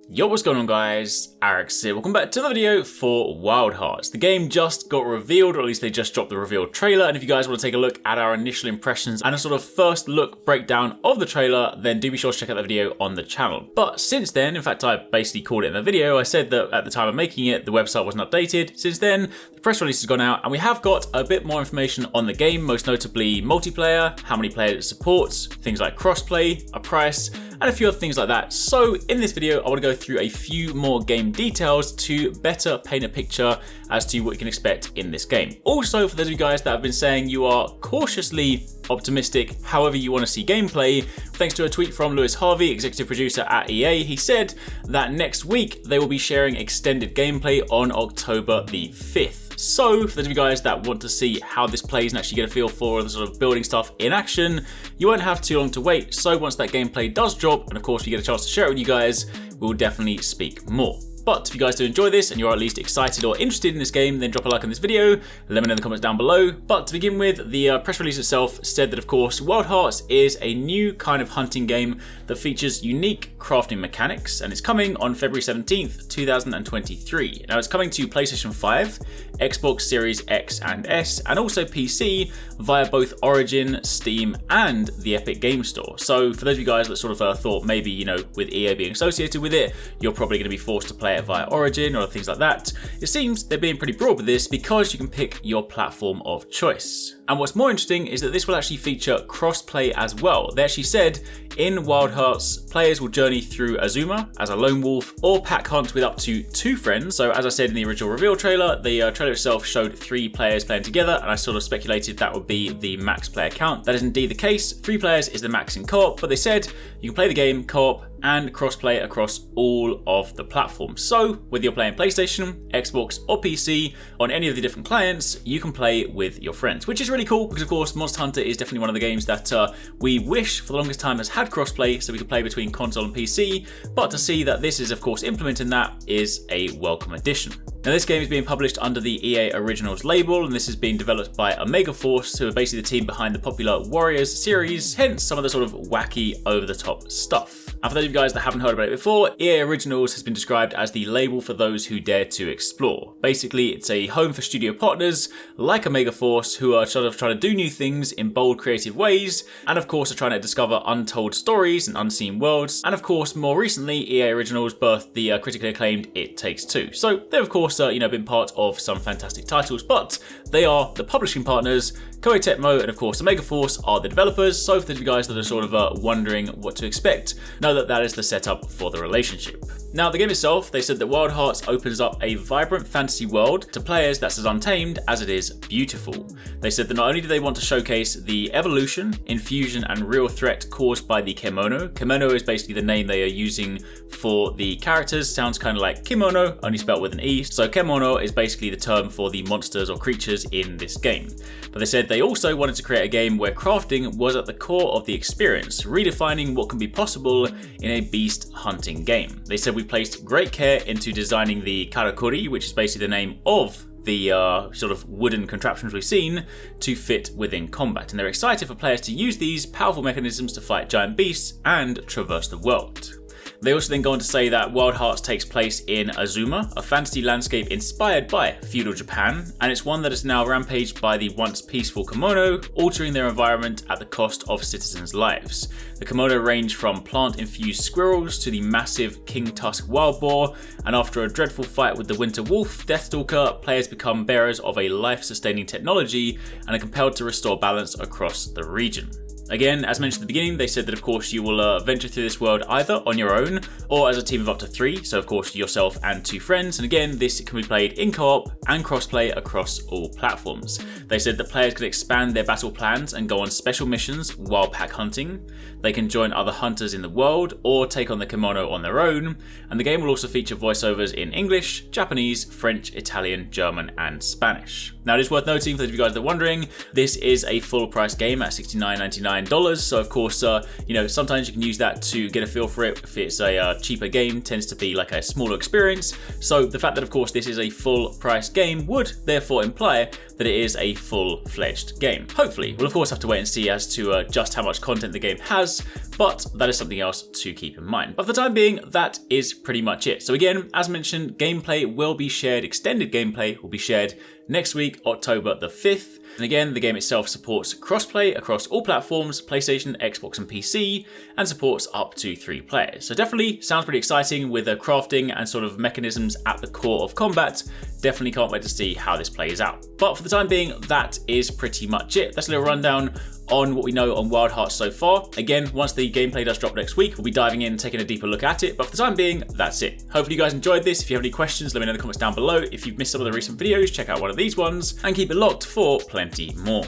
Yo, what's going on guys? HyperX here. Welcome back to another video for Wild Hearts. The game just got revealed, or at least they just dropped the revealed trailer, and if you guys want to take a look at our initial impressions and a sort of first look breakdown of the trailer, then do be sure to check out the video on the channel. But since then, in fact I basically called it in the video, I said that at the time of making it, the website wasn't updated. Since then, the press release has gone out and we have got a bit more information on the game, most notably multiplayer, how many players it supports, things like crossplay, a price, and a few other things like that. So in this video, I want to go through a few more game details to better paint a picture as to what you can expect in this game. Also, for those of you guys that have been saying you are cautiously optimistic however you want to see gameplay, thanks to a tweet from Lewis Harvey, executive producer at EA, he said that next week they will be sharing extended gameplay on October the 5th. So, for those of you guys that want to see how this plays and actually get a feel for the sort of building stuff in action, you won't have too long to wait. So once that gameplay does drop, and of course we get a chance to share it with you guys, we'll definitely speak more. But if you guys do enjoy this and you're at least excited or interested in this game, then drop a like on this video, let me know in the comments down below. But to begin with, the press release itself said that of course Wild Hearts is a new kind of hunting game that features unique crafting mechanics, and it's coming on February 17th, 2023. Now it's coming to PlayStation 5, Xbox Series X and S, and also PC via both Origin, Steam, and the Epic Game Store. So for those of you guys that sort of thought maybe, you know, with EA being associated with it, you're probably going to be forced to play it via Origin or things like that, it seems they're being pretty broad with this because you can pick your platform of choice. And what's more interesting is that this will actually feature crossplay as well. They actually said in Wild Hearts, players will journey through Azuma as a lone wolf or pack hunt with up to 2 friends. So as I said in the original reveal trailer, the trailer itself showed 3 players playing together, and I sort of speculated that would be the max player count. That is indeed the case. 3 players is the max in co-op, but they said you can play the game co-op and crossplay across all of the platforms. So whether you're playing PlayStation, Xbox or PC on any of the different clients, you can play with your friends, which is really cool because of course Monster Hunter is definitely one of the games that we wish for the longest time has had crossplay so we could play between console and PC, but to see that this is of course implementing that is a welcome addition. Now this game is being published under the EA Originals label, and this is being developed by Omega Force, who are basically the team behind the popular Warriors series, hence some of the sort of wacky, over-the-top stuff. And for those of you guys that haven't heard about it before, EA Originals has been described as the label for those who dare to explore. Basically, it's a home for studio partners like Omega Force who are sort of trying to do new things in bold, creative ways, and of course are trying to discover untold stories and unseen worlds. And of course, more recently, EA Originals birthed the critically acclaimed It Takes Two. So they've of course been part of some fantastic titles, but they are the publishing partners. Koei, Tecmo, and of course Omega Force are the developers. So for those of you guys that are sort of wondering what to expect, know that that is the setup for the relationship. Now the game itself, they said that Wild Hearts opens up a vibrant fantasy world to players that's as untamed as it is beautiful. They said that not only do they want to showcase the evolution, infusion, and real threat caused by the Kemono. Kemono is basically the name they are using for the characters. Sounds kind of like kimono, only spelled with an E. So Kemono is basically the term for the monsters or creatures in this game. But they said they also wanted to create a game where crafting was at the core of the experience, redefining what can be possible in a beast hunting game. They said we placed great care into designing the karakuri, which is basically the name of the sort of wooden contraptions we've seen, to fit within combat. And they're excited for players to use these powerful mechanisms to fight giant beasts and traverse the world. They also then go on to say that Wild Hearts takes place in Azuma, a fantasy landscape inspired by feudal Japan, and it's one that is now rampaged by the once peaceful Kemono, altering their environment at the cost of citizens' lives. The Kemono range from plant-infused squirrels to the massive king tusk wild boar, and after a dreadful fight with the winter wolf, Deathstalker, players become bearers of a life-sustaining technology and are compelled to restore balance across the region. Again, as mentioned at the beginning, they said that of course you will venture through this world either on your own or as a team of up to 3, so of course yourself and 2 friends, and again this can be played in co-op and crossplay across all platforms. They said that players can expand their battle plans and go on special missions while pack hunting. They can join other hunters in the world or take on the Kemono on their own, and the game will also feature voiceovers in English, Japanese, French, Italian, German, and Spanish. Now it is worth noting, for those of you guys that are wondering, this is a full price game at $69.99 $99. So of course, you know, sometimes you can use that to get a feel for it. If it's a cheaper game, tends to be like a smaller experience. So the fact that of course this is a full price game would therefore imply that it is a full-fledged game. Hopefully. We'll of course have to wait and see as to just how much content the game has, but that is something else to keep in mind. But for the time being, that is pretty much it. So again, as mentioned, gameplay will be shared, extended gameplay will be shared next week, October the 5th. And again, the game itself supports crossplay across all platforms, PlayStation, Xbox and PC, and supports up to 3 players. So definitely sounds pretty exciting with the crafting and sort of mechanisms at the core of combat. Definitely can't wait to see how this plays out. But for the time being, that is pretty much it. That's a little rundown on what we know on Wild Hearts so far. Again, once the gameplay does drop next week, we'll be diving in, taking a deeper look at it. But for the time being, that's it. Hopefully you guys enjoyed this. If you have any questions, let me know in the comments down below. If you've missed some of the recent videos, check out one of these ones and keep it locked for plenty more.